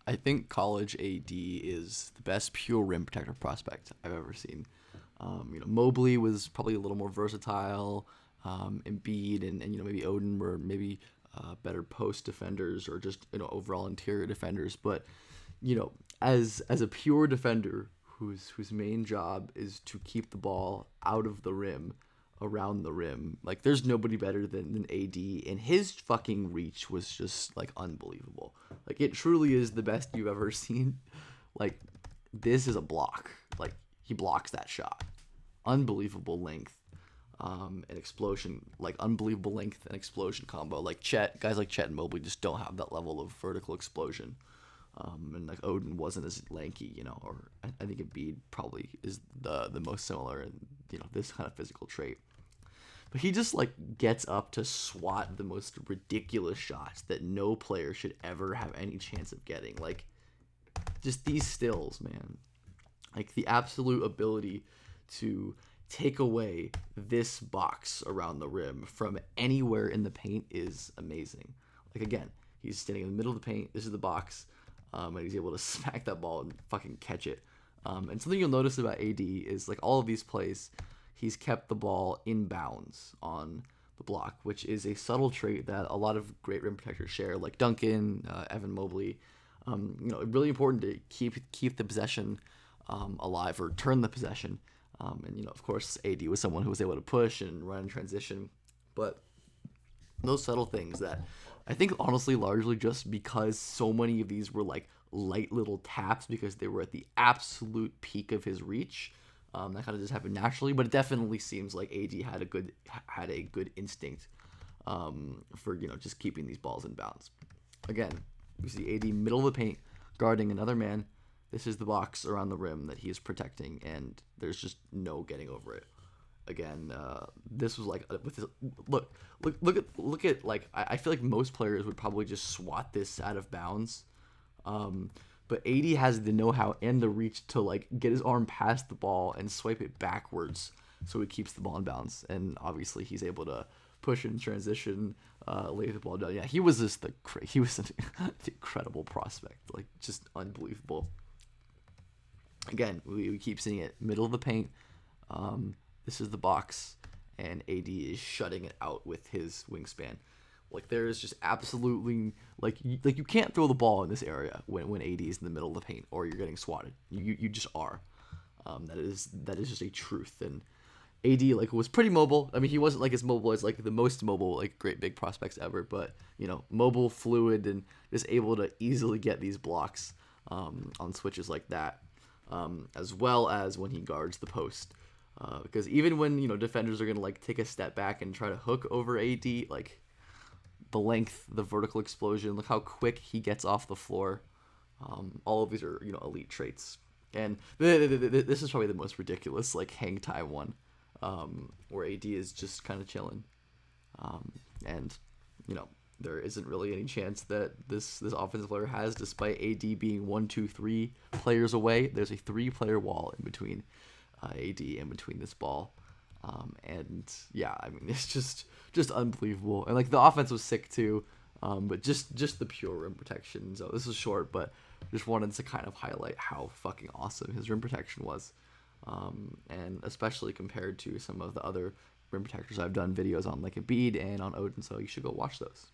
I think college AD is the best pure rim protector prospect I've ever seen. Mobley was probably a little more versatile. Embiid and maybe Odin were maybe better post defenders or just overall interior defenders. But as a pure defender whose main job is to keep the ball out of the rim, around the rim, like there's nobody better than AD, and his fucking reach was just like unbelievable. Like it truly is the best you've ever seen. Like this is a block. Like he blocks that shot. Unbelievable length. And explosion, like unbelievable length and explosion combo. Like guys like Chet and Mobley just don't have that level of vertical explosion. And like Odin wasn't as lanky, or I think Embiid probably is the most similar in this kind of physical trait. But he just like gets up to swat the most ridiculous shots that no player should ever have any chance of getting. Like just these stills, man. Like the absolute ability to take away this box around the rim from anywhere in the paint is amazing. Like again, he's standing in the middle of the paint. This is the box, and he's able to smack that ball and fucking catch it. And something you'll notice about AD is like all of these plays, he's kept the ball in bounds on the block, which is a subtle trait that a lot of great rim protectors share, like Duncan, Evan Mobley. Really important to keep the possession alive or turn the possession. And of course, AD was someone who was able to push and run in transition. But those subtle things that I think honestly largely just because so many of these were like light little taps because they were at the absolute peak of his reach. That kind of just happened naturally, but it definitely seems like AD had a good instinct for just keeping these balls in bounds. Again, we see AD middle of the paint guarding another man. This is the box around the rim that he is protecting, and there's just no getting over it. Again, this was like with this, look at like I feel like most players would probably just swat this out of bounds, but AD has the know-how and the reach to like get his arm past the ball and swipe it backwards so he keeps the ball in bounds, and obviously he's able to push it in transition, lay the ball down. Yeah, he was just he was an incredible prospect, like just unbelievable. Again, we keep seeing it middle of the paint. This is the box, and AD is shutting it out with his wingspan. Like there is just absolutely like you can't throw the ball in this area when AD is in the middle of the paint or you're getting swatted. You just are. That is just a truth. And AD like was pretty mobile. I mean, he wasn't like as mobile as like the most mobile like great big prospects ever, but mobile, fluid, and just able to easily get these blocks on switches like that. As well as when he guards the post, because even when defenders are gonna like take a step back and try to hook over AD, like the length, the vertical explosion, look how quick he gets off the floor. All of these are elite traits, and this is probably the most ridiculous like hang time one, where AD is just kind of chilling, and there isn't really any chance that this offensive player has, despite AD being 1, 2, 3 players away. There's a 3-player wall in between AD and between this ball. And yeah, I mean, it's just unbelievable. And like the offense was sick too, but just the pure rim protection. So this was short, but just wanted to kind of highlight how fucking awesome his rim protection was. And especially compared to some of the other rim protectors I've done videos on, like Embiid and on Odin. So you should go watch those.